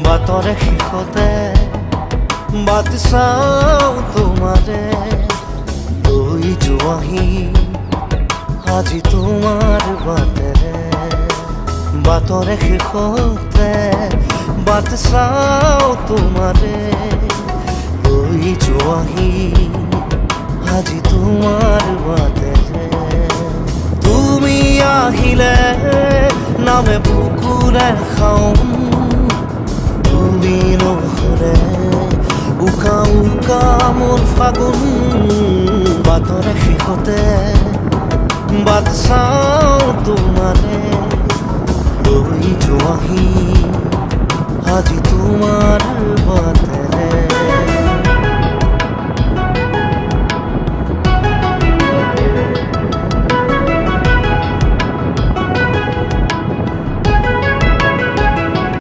বাটৰে শেষতে বাট চাওঁ তোমাৰে লৈ যোৱাহি আজি তোমাৰ বাটেৰে বাটৰে শেষতে বাট চাওঁ তোমাৰে লৈ যোৱাহি আজি তোমাৰ বাটেৰে তুমি আহিলে নামে বুকুৰে খাওঁ তুমি নহ'লে উকা উকা মোৰ ফাগুন বাটৰে শেষতে বাট চাওঁ তোমাৰে লৈ যোৱাহি আজি তোমাৰ